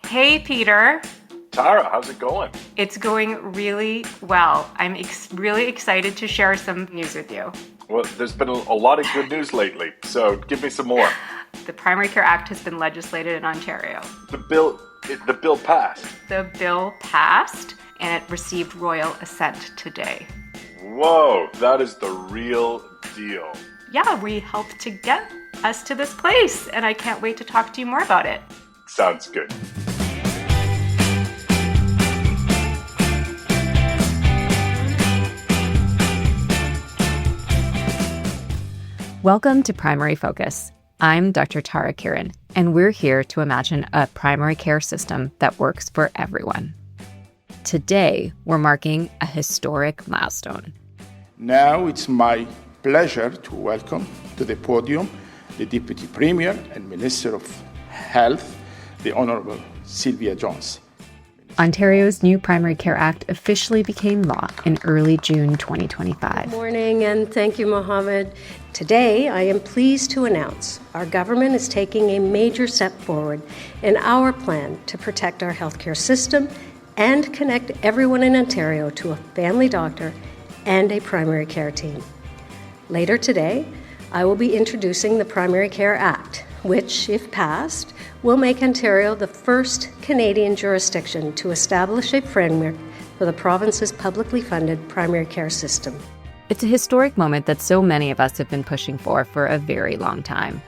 Hey, Peter. Tara, how's it going? It's going really well. I'm really excited to share some news with you. Well, there's been a lot of good news lately, so give me some more. The Primary Care Act has been legislated in Ontario. The bill passed. The bill passed, and it received royal assent today. Whoa, that is the real deal. Yeah, we helped to get us to this place, and I can't wait to talk to you more about it. Sounds good. Welcome to Primary Focus. I'm Dr. Tara Kiran, and we're here to imagine a primary care system that works for everyone. Today, we're marking a historic milestone. Now it's my pleasure to welcome to the podium the Deputy Premier and Minister of Health, the Honourable Sylvia Jones. Ontario's new Primary Care Act officially became law in early June 2025. Good morning, and thank you, Mohammed. Today, I am pleased to announce our government is taking a major step forward in our plan to protect our healthcare system and connect everyone in Ontario to a family doctor and a primary care team. Later today, I will be introducing the Primary Care Act, which, if passed, will make Ontario the first Canadian jurisdiction to establish a framework for the province's publicly funded primary care system. It's a historic moment that so many of us have been pushing for a very long time.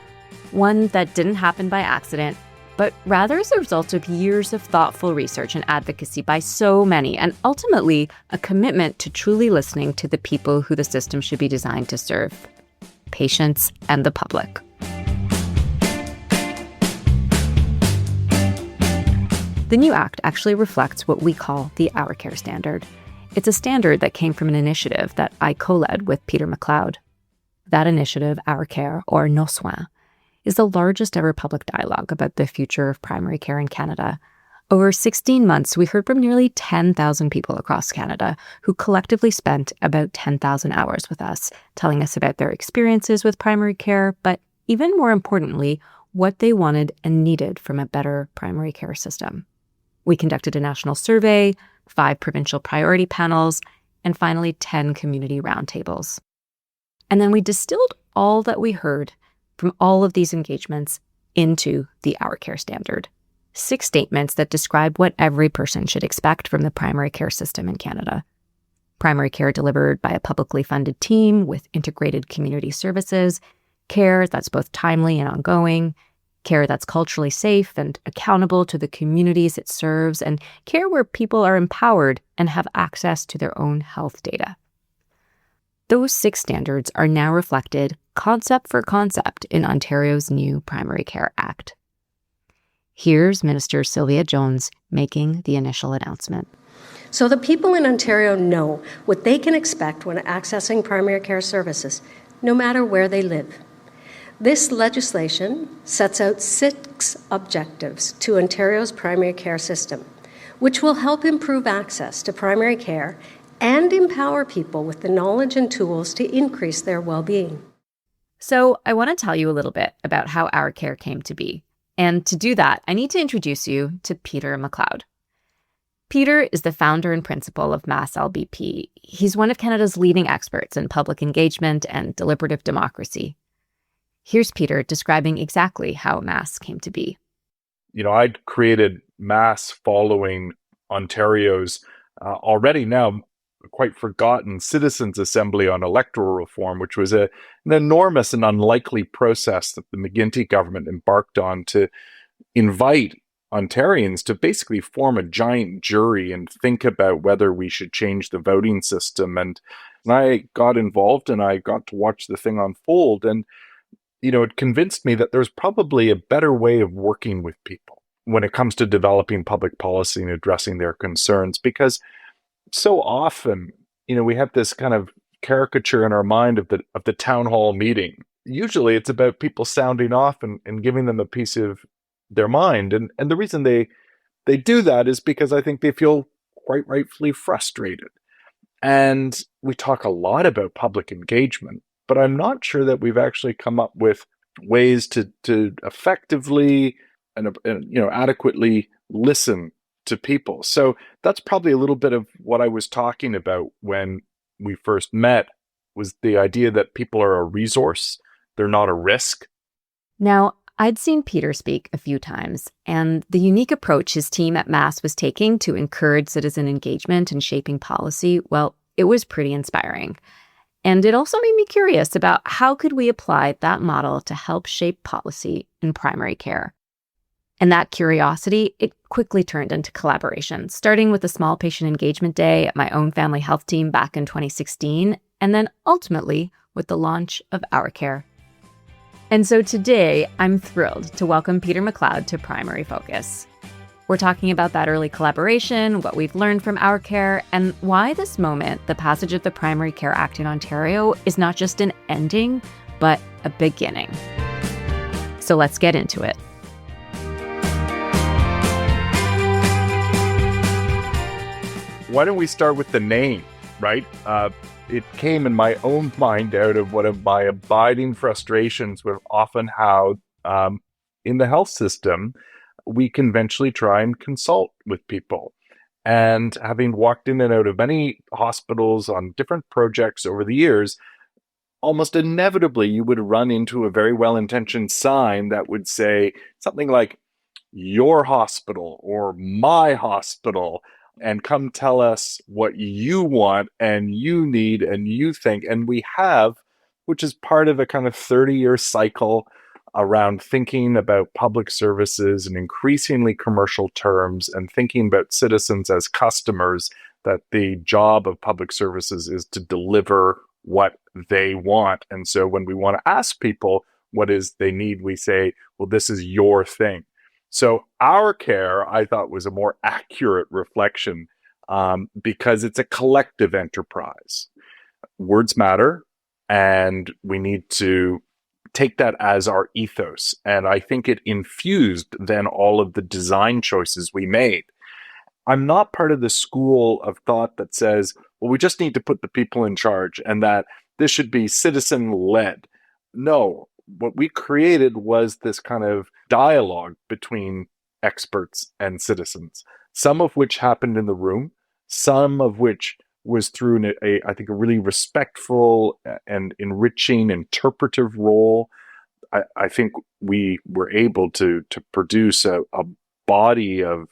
One that didn't happen by accident, but rather as a result of years of thoughtful research and advocacy by so many, and ultimately a commitment to truly listening to the people who the system should be designed to serve: patients and the public. The new act actually reflects what we call the Our Care Standard. It's a standard that came from an initiative that I co-led with Peter MacLeod. That initiative, Our Care, or Nos Soins, is the largest ever public dialogue about the future of primary care in Canada. Over 16 months, we heard from nearly 10,000 people across Canada who collectively spent about 10,000 hours with us, telling us about their experiences with primary care, but even more importantly, what they wanted and needed from a better primary care system. We conducted a national survey, 5 provincial priority panels, and finally 10 community roundtables. And then we distilled all that we heard from all of these engagements into the Our Care Standard. 6 statements that describe what every person should expect from the primary care system in Canada. Primary care delivered by a publicly funded team with integrated community services, care that's both timely and ongoing, care that's culturally safe and accountable to the communities it serves, and care where people are empowered and have access to their own health data. Those 6 standards are now reflected concept for concept in Ontario's new Primary Care Act. Here's Minister Sylvia Jones making the initial announcement. So the people in Ontario know what they can expect when accessing primary care services, no matter where they live. This legislation sets out 6 objectives to Ontario's primary care system, which will help improve access to primary care and empower people with the knowledge and tools to increase their well-being. So I want to tell you a little bit about how Our Care came to be. And to do that, I need to introduce you to Peter MacLeod. Peter is the founder and principal of Mass LBP. He's one of Canada's leading experts in public engagement and deliberative democracy. Here's Peter describing exactly how Mass came to be. I'd created Mass following Ontario's already now quite forgotten Citizens' Assembly on Electoral Reform, which was an enormous and unlikely process that the McGuinty government embarked on to invite Ontarians to basically form a giant jury and think about whether we should change the voting system. And I got involved and I got to watch the thing unfold. And it convinced me that there's probably a better way of working with people when it comes to developing public policy and addressing their concerns, because so often, we have this kind of caricature in our mind of the town hall meeting. Usually it's about people sounding off and giving them a piece of their mind. And the reason they do that is because I think they feel quite rightfully frustrated. And we talk a lot about public engagement, but I'm not sure that we've actually come up with ways to effectively and adequately listen to people. So that's probably a little bit of what I was talking about when we first met, was the idea that people are a resource, they're not a risk. Now, I'd seen Peter speak a few times, and the unique approach his team at Mass was taking to encourage citizen engagement and shaping policy, well, it was pretty inspiring. And it also made me curious about how could we apply that model to help shape policy in primary care. And that curiosity, it quickly turned into collaboration, starting with a small patient engagement day at my own family health team back in 2016, and then ultimately with the launch of Our Care. And so today, I'm thrilled to welcome Peter MacLeod to Primary Focus. We're talking about that early collaboration, what we've learned from Our Care, and why this moment, the passage of the Primary Care Act in Ontario, is not just an ending, but a beginning. So let's get into it. Why don't we start with the name, right? It came in my own mind out of one of my abiding frustrations with often how in the health system, we conventionally try and consult with people. And having walked in and out of many hospitals on different projects over the years, almost inevitably you would run into a very well-intentioned sign that would say something like, "Your hospital" or "My hospital," and come tell us what you want and you need and you think. And we have, which is part of a kind of 30-year cycle around thinking about public services in increasingly commercial terms and thinking about citizens as customers, that the job of public services is to deliver what they want. And so when we want to ask people what is they need, we say, well, this is your thing. So Our Care, I thought, was a more accurate reflection because it's a collective enterprise. Words matter, and we need to take that as our ethos. And I think it infused then all of the design choices we made. I'm not part of the school of thought that says, well, we just need to put the people in charge and that this should be citizen-led. No, what we created was this kind of dialogue between experts and citizens, some of which happened in the room, some of which was through I think a really respectful and enriching interpretive role. I think we were able to produce a body of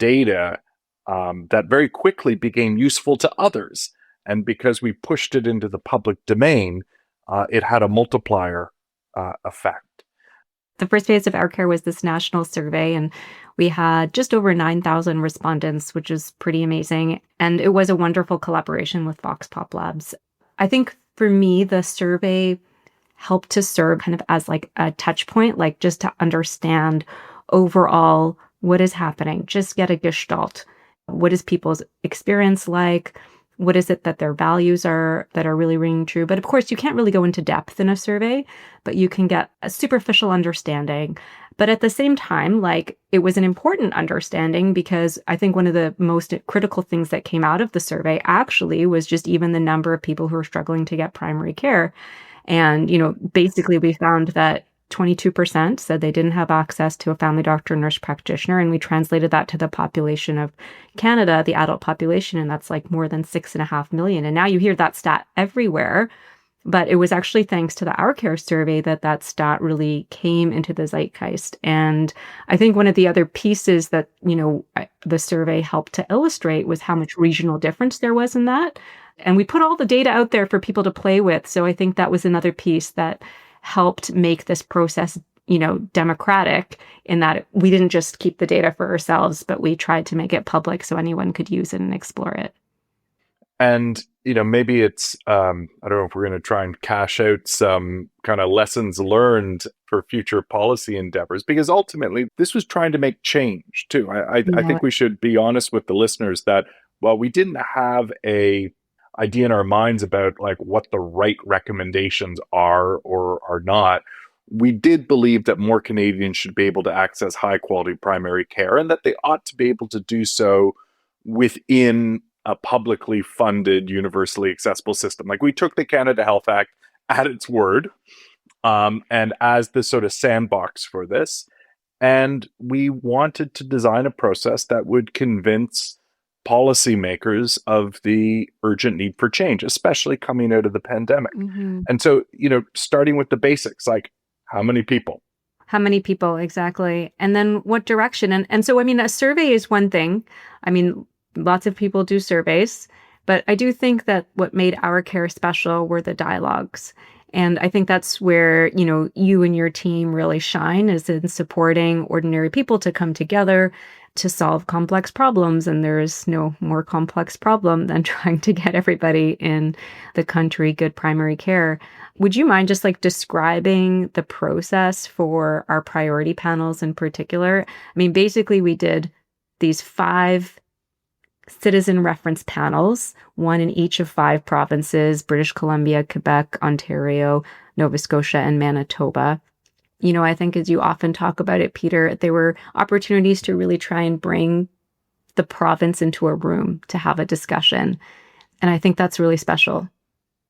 data that very quickly became useful to others. And because we pushed it into the public domain, it had a multiplier effect. The first phase of Our Care was this national survey, and we had just over 9,000 respondents, which is pretty amazing. And it was a wonderful collaboration with Vox Pop Labs. I think for me, the survey helped to serve kind of as like a touch point, like just to understand overall what is happening, just get a gestalt. What is people's experience like? What is it that their values are that are really ringing true? But of course, you can't really go into depth in a survey, but you can get a superficial understanding. But at the same time, like, it was an important understanding because I think one of the most critical things that came out of the survey actually was just even the number of people who are struggling to get primary care. And, basically we found that 22% said they didn't have access to a family doctor or nurse practitioner. And we translated that to the population of Canada, the adult population, and that's like more than 6.5 million. And now you hear that stat everywhere. But it was actually thanks to the Our Care survey that stat really came into the zeitgeist. And I think one of the other pieces that, the survey helped to illustrate was how much regional difference there was in that. And we put all the data out there for people to play with. So I think that was another piece that helped make this process, democratic, in that we didn't just keep the data for ourselves, but we tried to make it public so anyone could use it and explore it. And, maybe it's, I don't know if we're going to try and cash out some kind of lessons learned for future policy endeavors, because ultimately this was trying to make change too. I think we should be honest with the listeners that while we didn't have a idea in our minds about like what the right recommendations are or are not, we did believe that more Canadians should be able to access high quality primary care and that they ought to be able to do so within a publicly funded, universally accessible system. Like, we took the Canada Health Act at its word, and as the sort of sandbox for this. And we wanted to design a process that would convince policymakers of the urgent need for change, especially coming out of the pandemic. Mm-hmm. And so, starting with the basics, like how many people? How many people exactly? And then what direction? And so, I mean, a survey is one thing. I mean, lots of people do surveys, but I do think that what made Our Care special were the dialogues. And I think that's where, you and your team really shine, is in supporting ordinary people to come together to solve complex problems. And there is no more complex problem than trying to get everybody in the country good primary care. Would you mind just describing the process for our priority panels in particular? I mean, basically we did these 5 citizen reference panels, one in each of 5 provinces: British Columbia, Quebec, Ontario, Nova Scotia, and Manitoba. I think, as you often talk about it, Peter, there were opportunities to really try and bring the province into a room to have a discussion. And I think that's really special.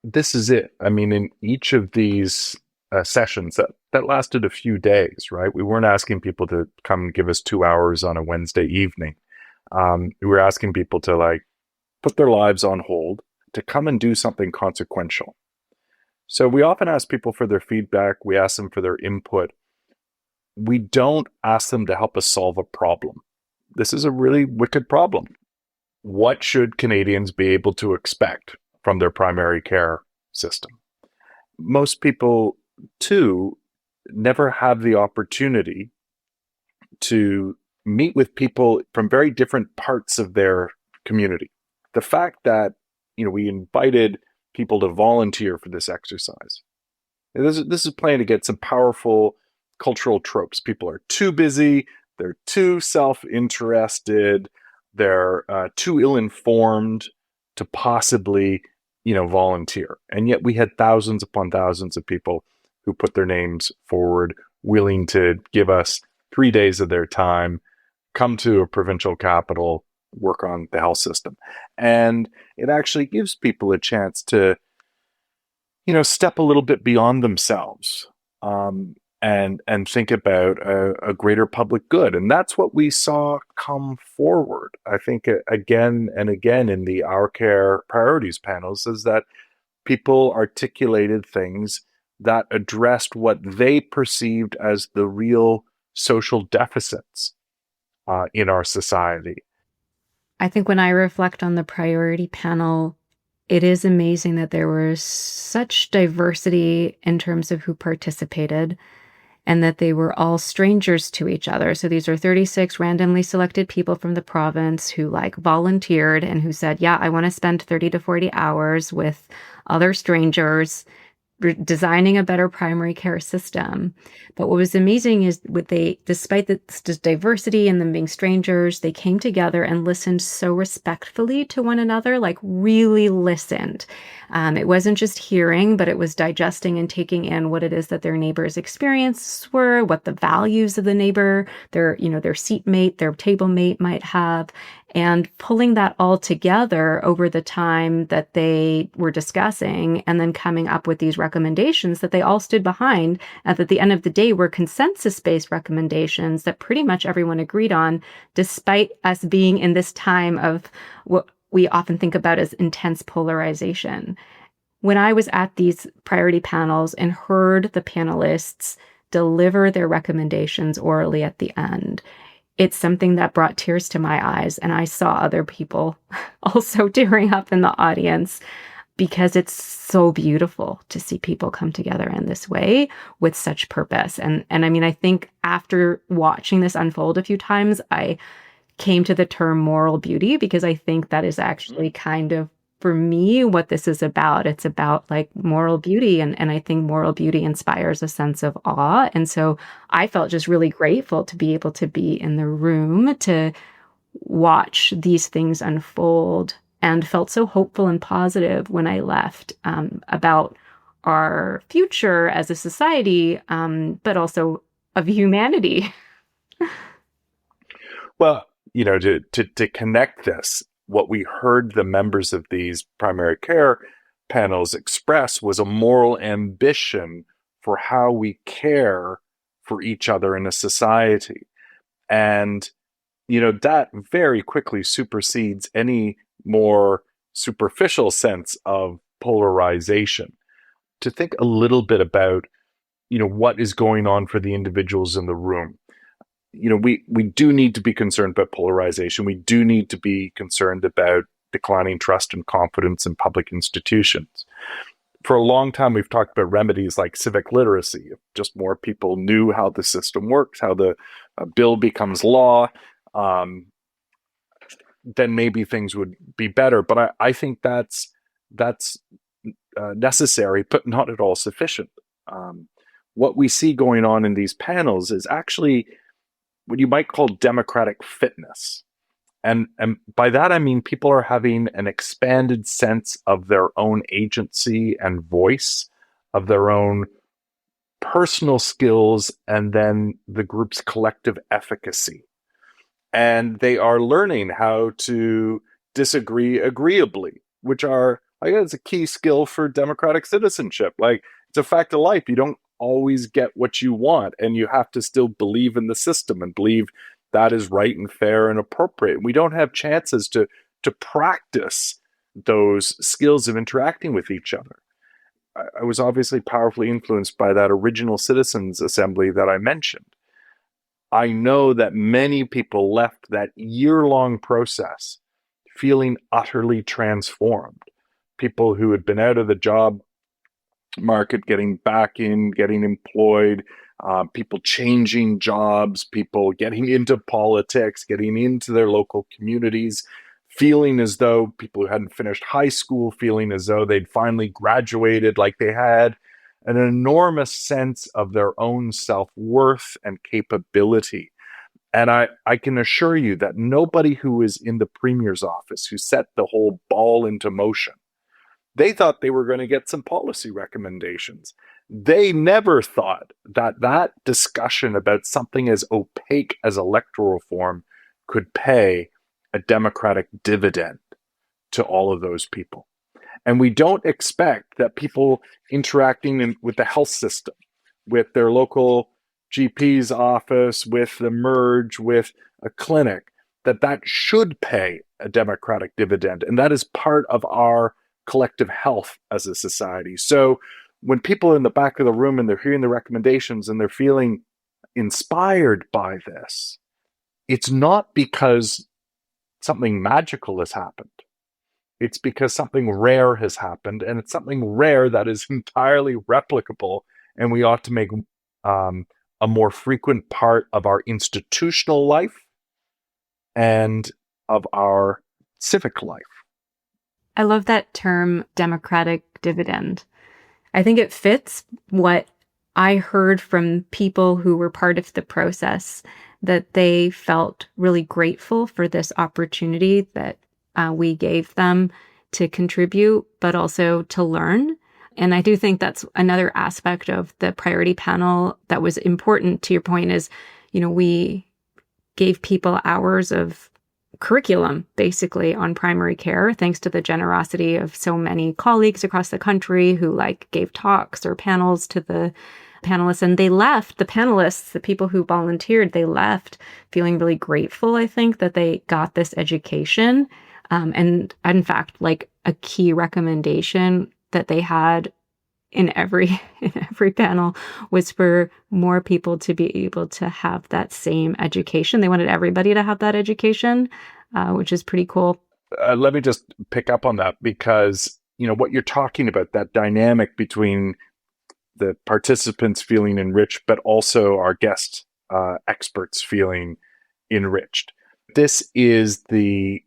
This is it. I mean, in each of these sessions that lasted a few days, right? We weren't asking people to come give us 2 hours on a Wednesday evening. We were asking people to put their lives on hold to come and do something consequential. So we often ask people for their feedback. We ask them for their input. We don't ask them to help us solve a problem. This is a really wicked problem. What should Canadians be able to expect from their primary care system? Most people, too, never have the opportunity to meet with people from very different parts of their community. The fact that, we invited people to volunteer for this exercise. This is playing against some powerful cultural tropes. People are too busy, they're too self-interested, they're too ill-informed to possibly, volunteer. And yet we had thousands upon thousands of people who put their names forward, willing to give us 3 days of their time, come to a provincial capital, work on the health system. And it actually gives people a chance to, step a little bit beyond themselves, and think about a greater public good. And that's what we saw come forward, I think, again and again in the Our Care priorities panels, is that people articulated things that addressed what they perceived as the real social deficits in our society. I think when I reflect on the priority panel, it is amazing that there was such diversity in terms of who participated, and that they were all strangers to each other. So these are 36 randomly selected people from the province who volunteered and who said, yeah, I want to spend 30 to 40 hours with other strangers designing a better primary care system. But what was amazing is despite this diversity and them being strangers, they came together and listened so respectfully to one another, really listened. It wasn't just hearing, but it was digesting and taking in what it is that their neighbors' experiences were, what the values of the neighbor, their seatmate, their table mate might have, and pulling that all together over the time that they were discussing, and then coming up with these recommendations that they all stood behind, and at the end of the day were consensus-based recommendations that pretty much everyone agreed on, despite us being in this time of what we often think about as intense polarization. When I was at these priority panels and heard the panelists deliver their recommendations orally at the end, it's something that brought tears to my eyes. And I saw other people also tearing up in the audience, because it's so beautiful to see people come together in this way with such purpose. And I mean, I think after watching this unfold a few times, I came to the term moral beauty, because I think that is actually kind of, for me, what this is about. It's about moral beauty. And I think moral beauty inspires a sense of awe. And so I felt just really grateful to be able to be in the room to watch these things unfold, and felt so hopeful and positive when I left about our future as a society, but also of humanity. Well, to connect this, what we heard the members of these primary care panels express was a moral ambition for how we care for each other in a society. And, that very quickly supersedes any more superficial sense of polarization. To think a little bit about, what is going on for the individuals in the room. We do need to be concerned about polarization. We do need to be concerned about declining trust and confidence in public institutions. For a long time, we've talked about remedies like civic literacy. If just more people knew how the system works, how the bill becomes law, then maybe things would be better. But I think that's necessary, but not at all sufficient. What we see going on in these panels is actually what you might call democratic fitness. And by that, I mean people are having an expanded sense of their own agency and voice, of their own personal skills, and then the group's collective efficacy. And they are learning how to disagree agreeably, which are, I guess, a key skill for democratic citizenship. Like, it's a fact of life. You don't always get what you want, and you have to still believe in the system and believe that is right and fair and appropriate. We don't have chances to practice those skills of interacting with each other. I was obviously powerfully influenced by that original citizens assembly that I mentioned. I know that many people left that year-long process feeling utterly transformed. People who had been out of the job market, getting back in, getting employed, people changing jobs, people getting into politics, getting into their local communities, feeling as though people who hadn't finished high school, feeling as though they'd finally graduated, like they had an enormous sense of their own self-worth and capability. And I can assure you that nobody who was in the Premier's office, who set the whole ball into motion, they thought they were going to get some policy recommendations. They never thought that discussion about something as opaque as electoral reform could pay a democratic dividend to all of those people. And we don't expect that people interacting with the health system, with their local GP's office, with the merge, with a clinic, that should pay a democratic dividend. And that is part of our collective health as a society. So when people are in the back of the room and they're hearing the recommendations and they're feeling inspired by this, it's not because something magical has happened. It's because something rare has happened, and it's something rare that is entirely replicable, and we ought to make a more frequent part of our institutional life and of our civic life. I love that term, democratic dividend. I think it fits what I heard from people who were part of the process, that they felt really grateful for this opportunity that we gave them to contribute, but also to learn. And I do think that's another aspect of the priority panel that was important, to your point, is, we gave people hours of curriculum basically on primary care, thanks to the generosity of so many colleagues across the country who gave talks or panels to the panelists. And they left, the panelists, the people who volunteered, they left feeling really grateful, I think, that they got this education. And in fact, a key recommendation that they had in every panel was for more people to be able to have that same education. They wanted everybody to have that education, which is pretty cool. Let me just pick up on that, because what you're talking about, that dynamic between the participants feeling enriched, but also our guest experts feeling enriched. This is the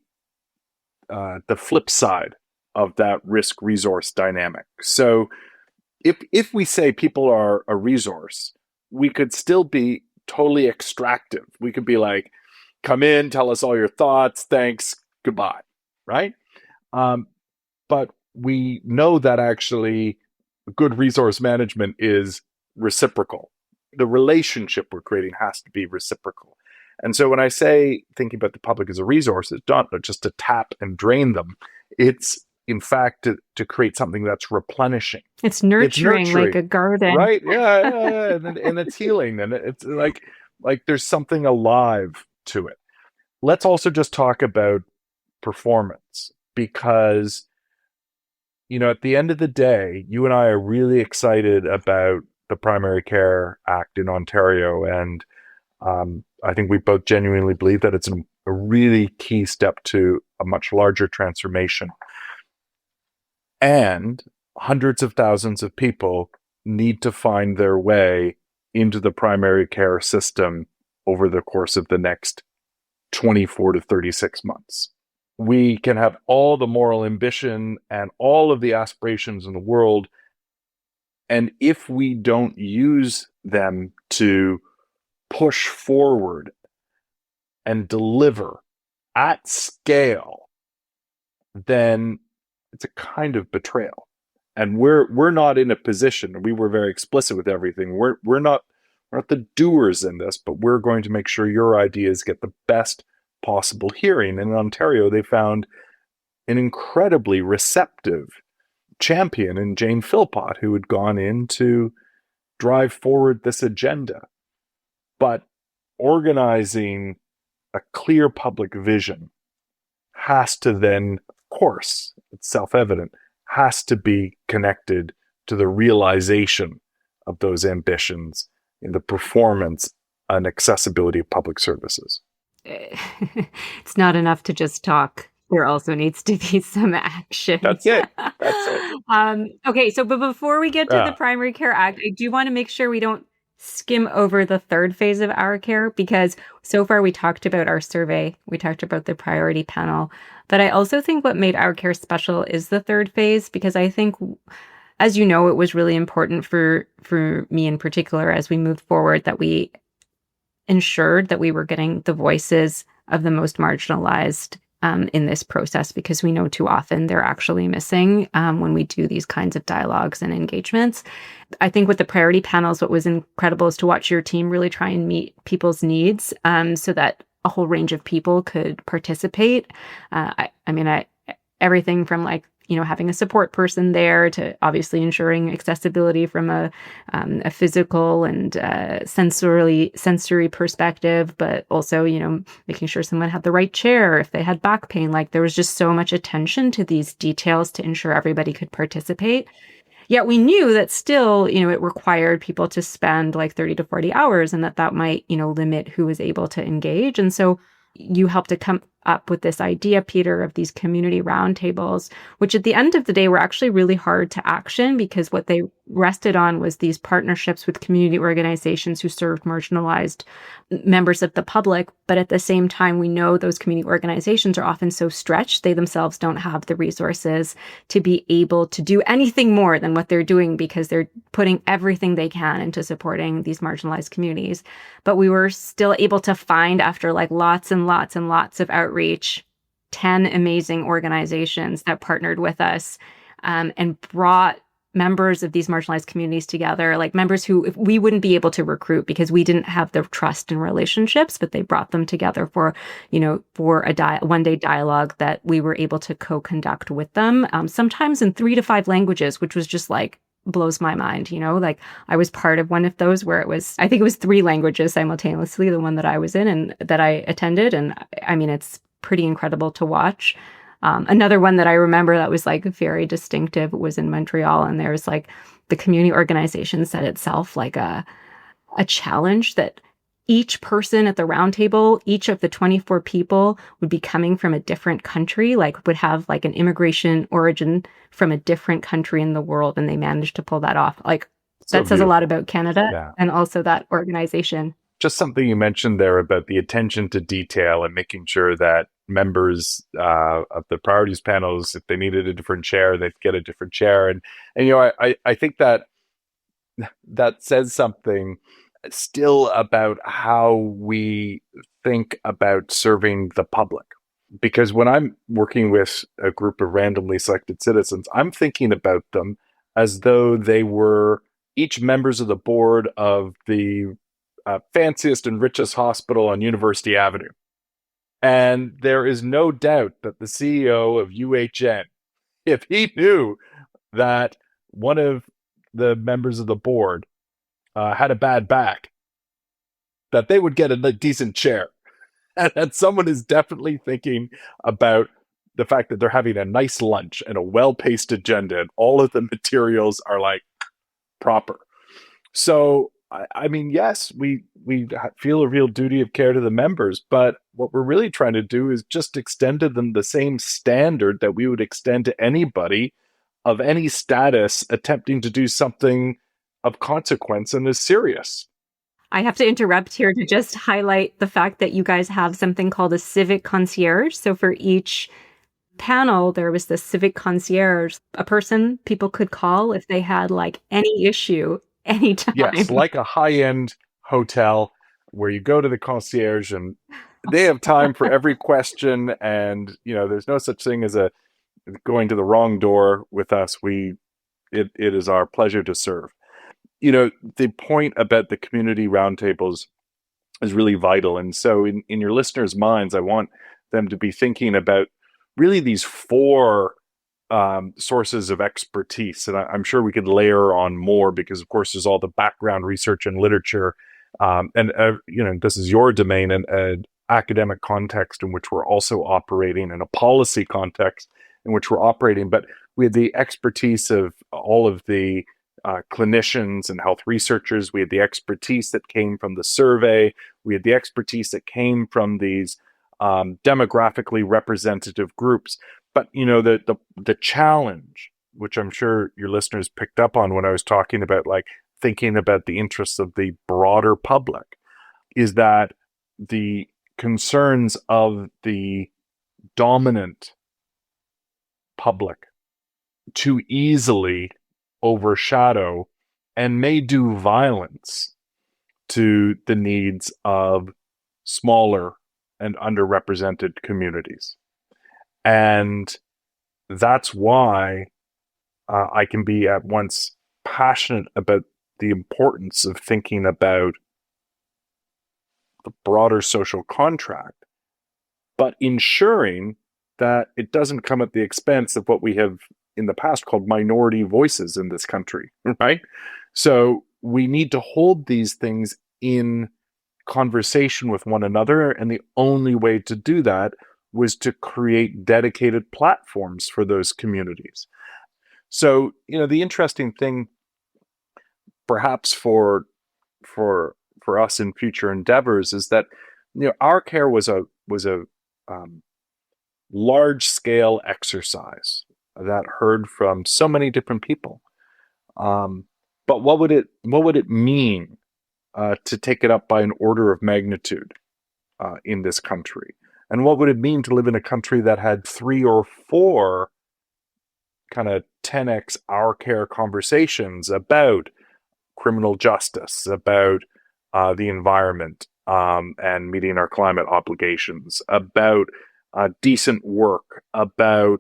flip side of that risk-resource dynamic. So if we say people are a resource, we could still be totally extractive. We could be like, come in, tell us all your thoughts, thanks, goodbye, right? But we know that actually good resource management is reciprocal. The relationship we're creating has to be reciprocal. And so when I say thinking about the public as a resource, it's not just to tap and drain them. It's in fact, to create something that's replenishing. It's nurturing, like a garden. Right? Yeah. And it's healing, and it's like there's something alive to it. Let's also just talk about performance, because at the end of the day, you and I are really excited about the Primary Care Act in Ontario, and I think we both genuinely believe that it's a really key step to a much larger transformation. And hundreds of thousands of people need to find their way into the primary care system over the course of the next 24 to 36 months. We can have all the moral ambition and all of the aspirations in the world, and if we don't use them to push forward and deliver at scale, then it's a kind of betrayal. And we're not in a position. We were very explicit with everything. We're not the doers in this, but we're going to make sure your ideas get the best possible hearing. And in Ontario, they found an incredibly receptive champion in Jane Philpott, who had gone in to drive forward this agenda. But organizing a clear public vision has to then, of course, it's self-evident, has to be connected to the realization of those ambitions in the performance and accessibility of public services. It's not enough to just talk. There also needs to be some action. That's it. That's it. Okay, so but before we get to the Primary Care Act, I do want to make sure we don't skim over the third phase of Our Care, because so far we talked about our survey, we talked about the priority panel, but I also think what made Our Care special is the third phase, because I think, as you know, it was really important for me in particular as we moved forward that we ensured that we were getting the voices of the most marginalized in this process, because we know too often they're actually missing when we do these kinds of dialogues and engagements. I think with the priority panels, what was incredible is to watch your team really try and meet people's needs so that a whole range of people could participate. Everything from having a support person there to obviously ensuring accessibility from a physical and sensory perspective, but also, making sure someone had the right chair if they had back pain. There was just so much attention to these details to ensure everybody could participate. Yet we knew that still, it required people to spend 30 to 40 hours, and that might, limit who was able to engage. And so you helped to come up with this idea, Peter, of these community roundtables, which at the end of the day were actually really hard to action, because what they rested on was these partnerships with community organizations who served marginalized members of the public. But at the same time, we know those community organizations are often so stretched, they themselves don't have the resources to be able to do anything more than what they're doing, because they're putting everything they can into supporting these marginalized communities. But we were still able to find, after lots and lots and lots of outreach, 10 amazing organizations that partnered with us and brought members of these marginalized communities together, members who we wouldn't be able to recruit because we didn't have the trust and relationships, but they brought them together for a one-day dialogue that we were able to co-conduct with them, sometimes in 3 to 5 languages, which was just blows my mind. I was part of one of those where I think it was 3 languages simultaneously, the one that I was in and that I attended. And it's pretty incredible to watch. Another one that I remember that was very distinctive was in Montreal, and there's the community organization set itself a challenge that each person at the round table, each of the 24 people would be coming from a different country, would have an immigration origin from a different country in the world, and they managed to pull that off. That says a lot about Canada and also that organization. Just something you mentioned there about the attention to detail and making sure that members of the priorities panels, if they needed a different chair, they'd get a different chair. And I think that says something still about how we think about serving the public. Because when I'm working with a group of randomly selected citizens, I'm thinking about them as though they were each members of the board of the fanciest and richest hospital on University Avenue. And there is no doubt that the CEO of UHN if he knew that one of the members of the board had a bad back, that they would get a decent chair. And someone is definitely thinking about the fact that they're having a nice lunch and a well-paced agenda, and all of the materials are like proper. So, I mean, yes, we feel a real duty of care to the members, but what we're really trying to do is just extend to them the same standard that we would extend to anybody of any status attempting to do something of consequence and is serious. I have to interrupt here to just highlight the fact that you guys have something called a civic concierge. So for each panel, there was the civic concierge, a person people could call if they had like any issue anytime. Yes, like a high-end hotel where you go to the concierge and they have time for every question, and there's no such thing as a going to the wrong door with us. It is our pleasure to serve. The point about the community roundtables is really vital. And so in your listeners' minds, I want them to be thinking about really these four sources of expertise. And I'm sure we could layer on more because, of course, there's all the background research and literature. This is your domain and an academic context in which we're also operating, and a policy context in which we're operating. But we had the expertise of all of the clinicians and health researchers. We had the expertise that came from the survey. We had the expertise that came from these demographically representative groups. But the challenge, which I'm sure your listeners picked up on when I was talking about like thinking about the interests of the broader public, is that the concerns of the dominant public too easily overshadow and may do violence to the needs of smaller and underrepresented communities. And that's why I can be at once passionate about the importance of thinking about the broader social contract, but ensuring that it doesn't come at the expense of what we have in the past called minority voices in this country, right? So we need to hold these things in conversation with one another, and the only way to do that was to create dedicated platforms for those communities. So, the interesting thing, perhaps for us in future endeavors, is that our care was a large scale exercise that heard from so many different people. But what would it mean to take it up by an order of magnitude in this country? And what would it mean to live in a country that had 3 or 4 kind of 10x our care conversations about criminal justice, about the environment and meeting our climate obligations, about decent work, about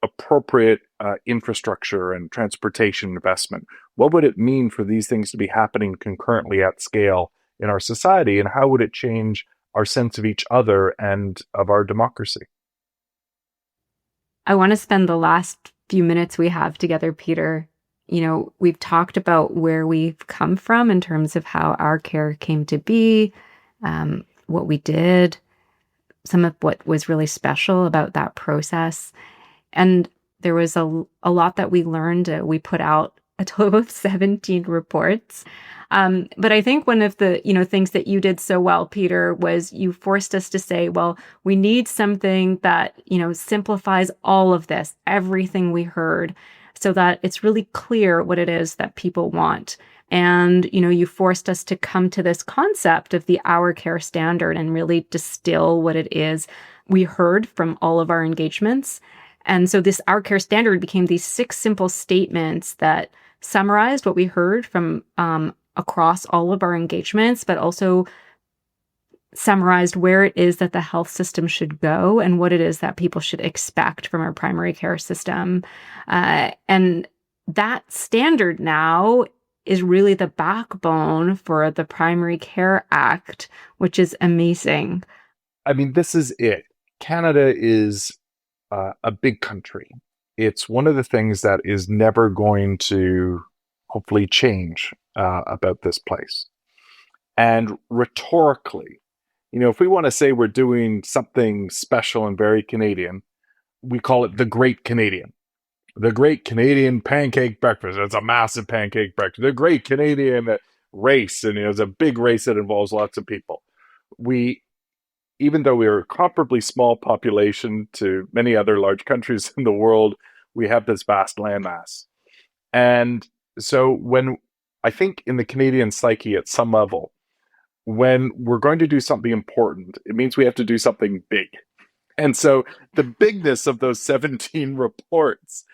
appropriate infrastructure and transportation investment? What would it mean for these things to be happening concurrently at scale in our society? And how would it change our sense of each other and of our democracy? I want to spend the last few minutes we have together, Peter. We've talked about where we've come from in terms of how our care came to be, what we did, some of what was really special about that process. And there was a lot that we learned. We put out a total of 17 reports. But I think one of the, things that you did so well, Peter, was you forced us to say, well, we need something that, simplifies all of this, everything we heard, so that it's really clear what it is that people want. And, you forced us to come to this concept of the Our Care standard and really distill what it is we heard from all of our engagements. And so this Our Care standard became these 6 simple statements that summarized what we heard from across all of our engagements, but also summarized where it is that the health system should go and what it is that people should expect from our primary care system. And that standard now is really the backbone for the Primary Care Act, which is amazing. I mean, this is it. Canada is a big country. It's one of the things that is never going to hopefully change about this place. And rhetorically, if we want to say we're doing something special and very Canadian, we call it the Great Canadian. The Great Canadian Pancake Breakfast. It's a massive pancake breakfast. The Great Canadian race, and it's a big race that involves lots of people. Even though we are a comparably small population to many other large countries in the world, we have this vast landmass. And so I think in the Canadian psyche at some level, when we're going to do something important, it means we have to do something big. And so the bigness of those 17 reports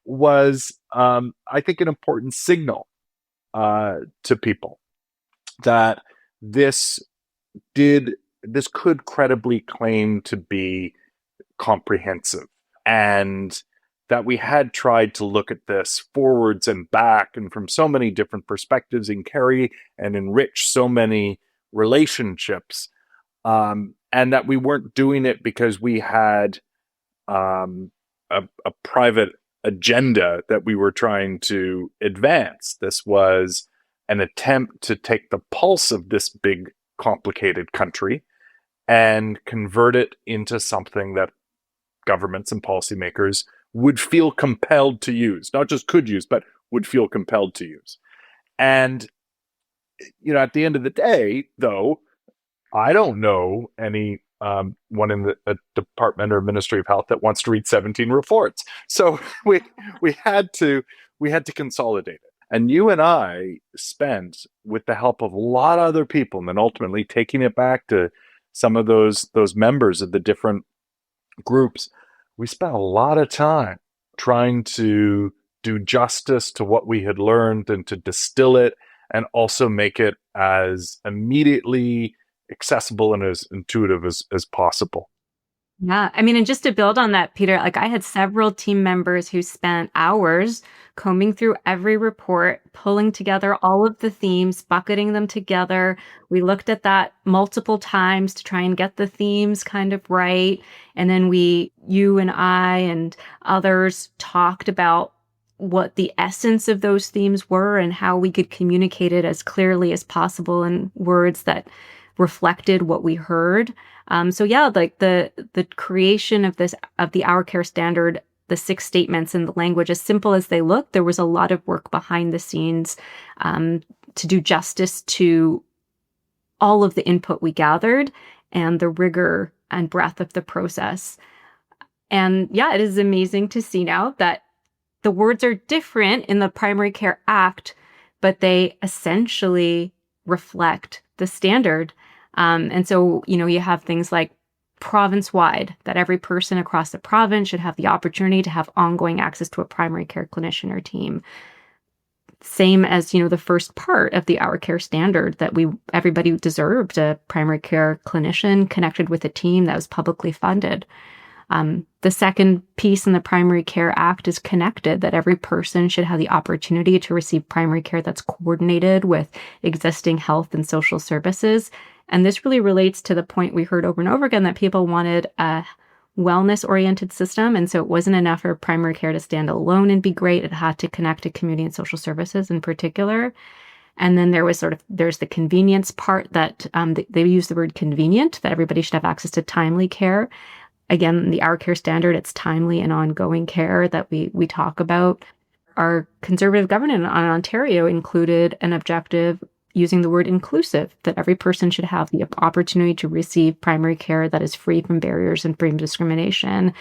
was, I think, an important signal to people that this could credibly claim to be comprehensive, and that we had tried to look at this forwards and back and from so many different perspectives and carry and enrich so many relationships, and that we weren't doing it because we had a private agenda that we were trying to advance. This was an attempt to take the pulse of this big, complicated country and convert it into something that governments and policymakers would feel compelled to use, not just could use, but would feel compelled to use. And, at the end of the day, though, I don't know any one in the Department or Ministry of Health that wants to read 17 reports. So we had to consolidate it. And you and I spent, with the help of a lot of other people, and then ultimately taking it back to some of those members of the different groups, we spent a lot of time trying to do justice to what we had learned and to distill it and also make it as immediately accessible and as intuitive as possible. Yeah. I mean, and just to build on that, Peter, I had several team members who spent hours combing through every report, pulling together all of the themes, bucketing them together. We looked at that multiple times to try and get the themes kind of right. And then you and I and others talked about what the essence of those themes were and how we could communicate it as clearly as possible in words that reflected what we heard. The creation of the Our Care Standard, the 6 statements and the language, as simple as they look, there was a lot of work behind the scenes to do justice to all of the input we gathered and the rigor and breadth of the process. And it is amazing to see now that the words are different in the Primary Care Act, but they essentially reflect the standard. And so, you have things like province-wide, that every person across the province should have the opportunity to have ongoing access to a primary care clinician or team. Same as, the first part of the Our Care Standard, that everybody deserved a primary care clinician connected with a team that was publicly funded. The second piece in the Primary Care Act is connected, that every person should have the opportunity to receive primary care that's coordinated with existing health and social services. And this really relates to the point we heard over and over again, that people wanted a wellness-oriented system. And so it wasn't enough for primary care to stand alone and be great. It had to connect to community and social services in particular. And then there's the convenience part, that they use the word convenient, that everybody should have access to timely care. Again, the Our Care Standard, it's timely and ongoing care that we talk about. Our conservative government on Ontario included an objective using the word inclusive, that every person should have the opportunity to receive primary care that is free from barriers and free from discrimination.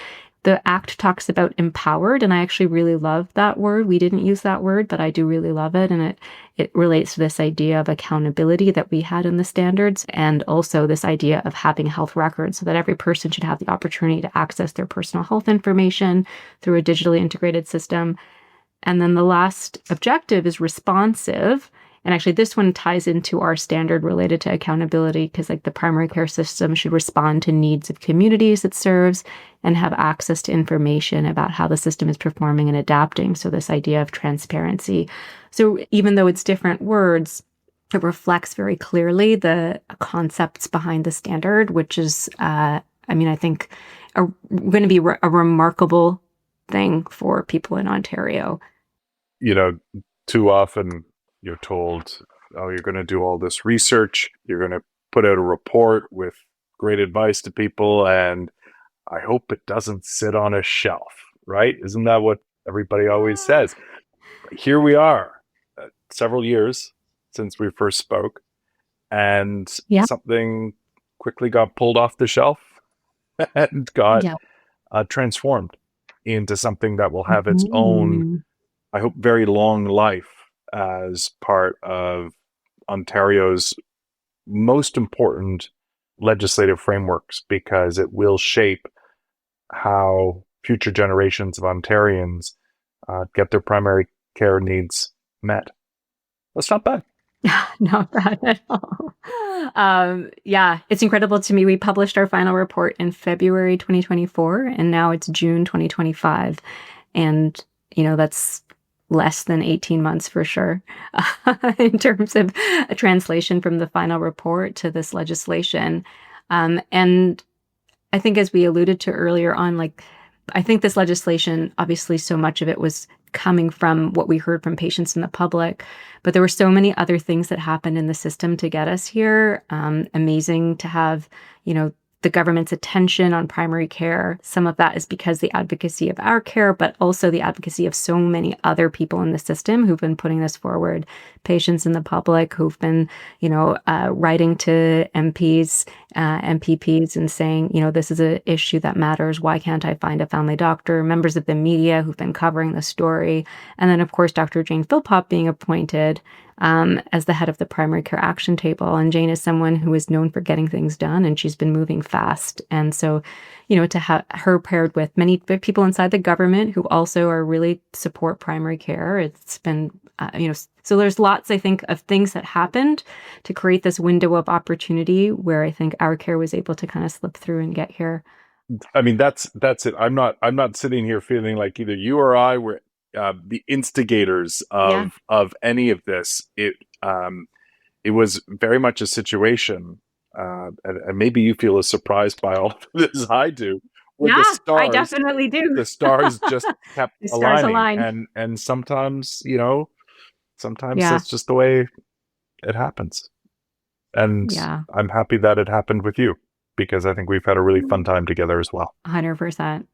The Act talks about empowered, and I actually really love that word. We didn't use that word, but I do really love it. And it relates to this idea of accountability that we had in the standards, and also this idea of having health records, so that every person should have the opportunity to access their personal health information through a digitally integrated system. And then the last objective is responsive. And actually, this one ties into our standard related to accountability, because the primary care system should respond to needs of communities it serves and have access to information about how the system is performing and adapting. So this idea of transparency. So even though it's different words, it reflects very clearly the concepts behind the standard, which is, I think going to be a remarkable thing for people in Ontario. Too often you're told, oh, you're going to do all this research, you're going to put out a report with great advice to people, and I hope it doesn't sit on a shelf, right? Isn't that what everybody always says? But here we are, several years since we first spoke, and something quickly got pulled off the shelf and got transformed into something that will have its own, I hope, very long life as part of Ontario's most important legislative frameworks, because it will shape how future generations of Ontarians get their primary care needs met. That's not bad. Not bad at all. It's incredible to me. We published our final report in February 2024, and now it's June 2025. And, that's less than 18 months for sure in terms of a translation from the final report to this legislation. And I think, as we alluded to earlier on, I think this legislation, obviously so much of it was coming from what we heard from patients and the public, but there were so many other things that happened in the system to get us here. Amazing to have, the government's attention on primary care. Some of that is because the advocacy of Our Care, but also the advocacy of so many other people in the system who've been putting this forward. Patients in the public who've been, writing to MPs, MPPs and saying, this is an issue that matters. Why can't I find a family doctor? Members of the media who've been covering the story. And then, of course, Dr. Jane Philpott being appointed as the head of the Primary Care Action Table. And Jane is someone who is known for getting things done, and she's been moving fast. And so, to have her paired with many people inside the government who also are really support primary care, it's been, so there's lots, I think, of things that happened to create this window of opportunity where I think Our Care was able to kind of slip through and get here. I mean, that's it. I'm not sitting here feeling like either you or I were the instigators of any of this. It was very much a situation, and maybe you feel as surprised by all of this as I do. The stars, I definitely do. The stars just kept the stars aligning, and sometimes, that's just the way it happens. And I'm happy that it happened with you, because I think we've had a really fun time together as well. 100%.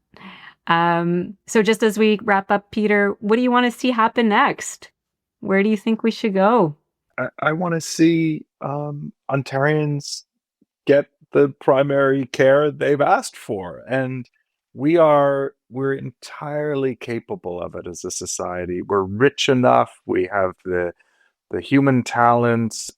So just as we wrap up, Peter, what do you want to see happen next? Where do you think we should go? I want to see Ontarians get the primary care they've asked for. And we're entirely capable of it as a society. We're rich enough. We have the human talents.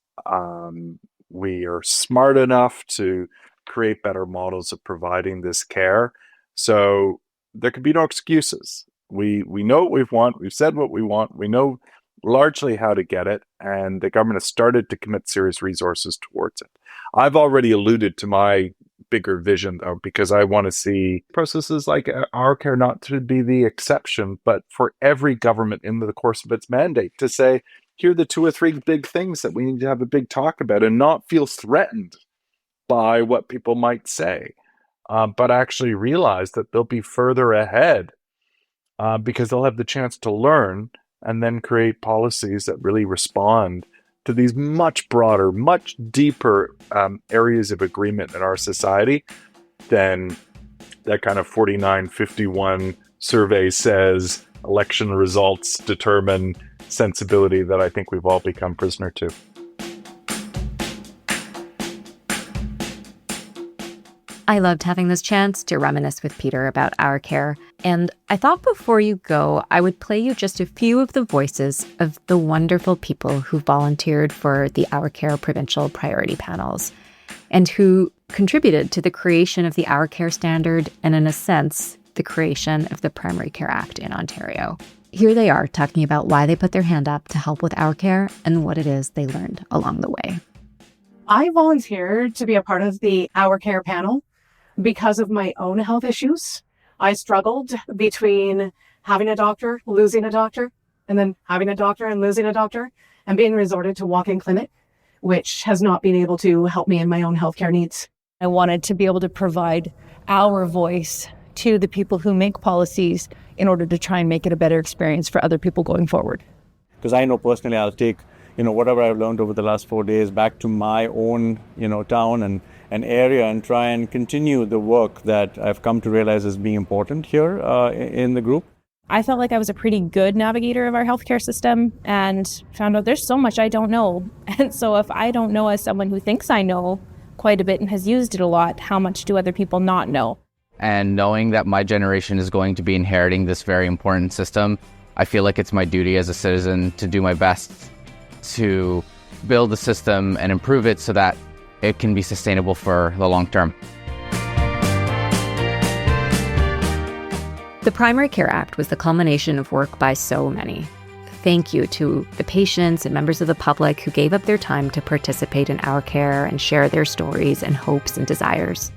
We are smart enough to create better models of providing this care. So there can be no excuses. We know what we want. We've said what we want. We know largely how to get it, and the government has started to commit serious resources towards it. I've already alluded to my bigger vision, though, because I want to see processes like Our Care not to be the exception, but for every government in the course of its mandate to say, here are the 2 or 3 big things that we need to have a big talk about, and not feel threatened by what people might say, but actually realize that they'll be further ahead because they'll have the chance to learn and then create policies that really respond to these much broader, much deeper areas of agreement in our society than that kind of 49-51 survey says election results determine sensibility that I think we've all become prisoner to. I loved having this chance to reminisce with Peter about Our Care, and I thought before you go, I would play you just a few of the voices of the wonderful people who volunteered for the Our Care provincial priority panels, and who contributed to the creation of the Our Care standard and, in a sense, the creation of the Primary Care Act in Ontario. Here they are talking about why they put their hand up to help with Our Care and what it is they learned along the way. I volunteered to be a part of the Our Care panel because of my own health issues. I struggled between having a doctor, losing a doctor, and then having a doctor and losing a doctor, and being resorted to walk-in clinic, which has not been able to help me in my own healthcare needs. I wanted to be able to provide our voice to the people who make policies in order to try and make it a better experience for other people going forward. Because I know personally I'll take, whatever I've learned over the last 4 days back to my own, town and an area and try and continue the work that I've come to realize as being important here in the group. I felt like I was a pretty good navigator of our healthcare system and found out there's so much I don't know. And so if I don't know as someone who thinks I know quite a bit and has used it a lot, how much do other people not know? And knowing that my generation is going to be inheriting this very important system, I feel like it's my duty as a citizen to do my best to build the system and improve it so that it can be sustainable for the long term. The Primary Care Act was the culmination of work by so many. Thank you to the patients and members of the public who gave up their time to participate in our care and share their stories and hopes and desires.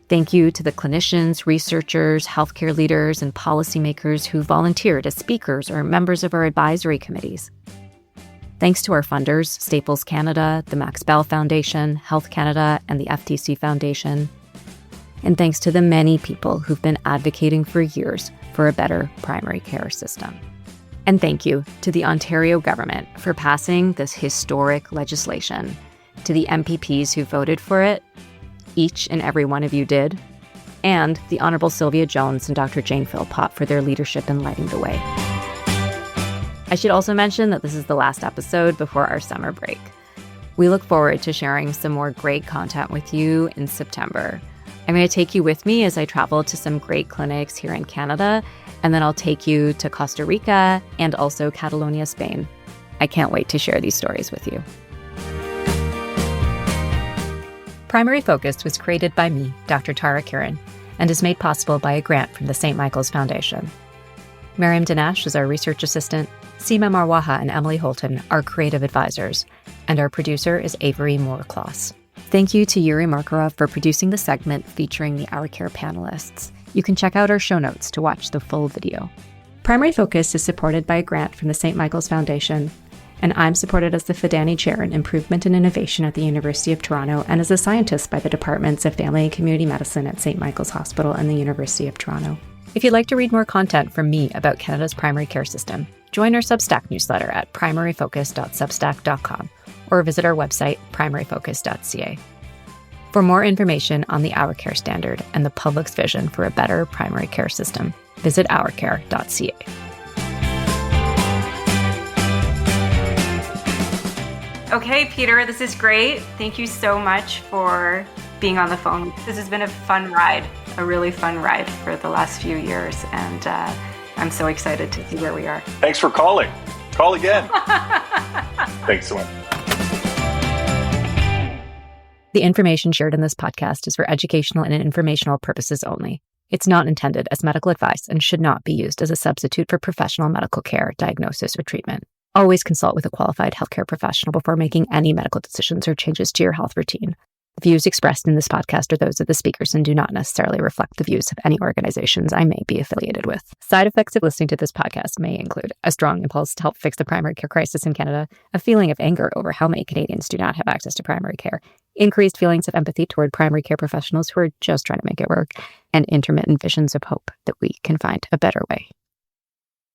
Thank you to the clinicians, researchers, healthcare leaders, and policymakers who volunteered as speakers or members of our advisory committees. Thanks to our funders, Staples Canada, the Max Bell Foundation, Health Canada, and the FTC Foundation. And thanks to the many people who've been advocating for years for a better primary care system. And thank you to the Ontario government for passing this historic legislation, to the MPPs who voted for it, each and every one of you did, and the Honourable Sylvia Jones and Dr. Jane Philpott for their leadership in lighting the way. I should also mention that this is the last episode before our summer break. We look forward to sharing some more great content with you in September. I'm going to take you with me as I travel to some great clinics here in Canada, and then I'll take you to Costa Rica and also Catalonia, Spain. I can't wait to share these stories with you. Primary Focus was created by me, Dr. Tara Kiran, and is made possible by a grant from the St. Michael's Foundation. Miriam Dinesh is our research assistant, Seema Marwaha and Emily Holton are creative advisors, and our producer is Avery Moore-Kloss. Thank you to Yuri Markarov for producing the segment featuring the Our Care panelists. You can check out our show notes to watch the full video. Primary Focus is supported by a grant from the St. Michael's Foundation, and I'm supported as the Fidani Chair in Improvement and Innovation at the University of Toronto and as a scientist by the Departments of Family and Community Medicine at St. Michael's Hospital and the University of Toronto. If you'd like to read more content from me about Canada's primary care system, join our Substack newsletter at primaryfocus.substack.com or visit our website, primaryfocus.ca. For more information on the Our Care Standard and the public's vision for a better primary care system, visit ourcare.ca. Okay, Peter, this is great. Thank you so much for being on the phone. This has been a fun ride, a really fun ride for the last few years, and I'm so excited to see where we are. Thanks for calling. Call again. Thanks so much. The information shared in this podcast is for educational and informational purposes only. It's not intended as medical advice and should not be used as a substitute for professional medical care, diagnosis, or treatment. Always consult with a qualified healthcare professional before making any medical decisions or changes to your health routine. The views expressed in this podcast are those of the speakers and do not necessarily reflect the views of any organizations I may be affiliated with. Side effects of listening to this podcast may include a strong impulse to help fix the primary care crisis in Canada, a feeling of anger over how many Canadians do not have access to primary care, increased feelings of empathy toward primary care professionals who are just trying to make it work, and intermittent visions of hope that we can find a better way.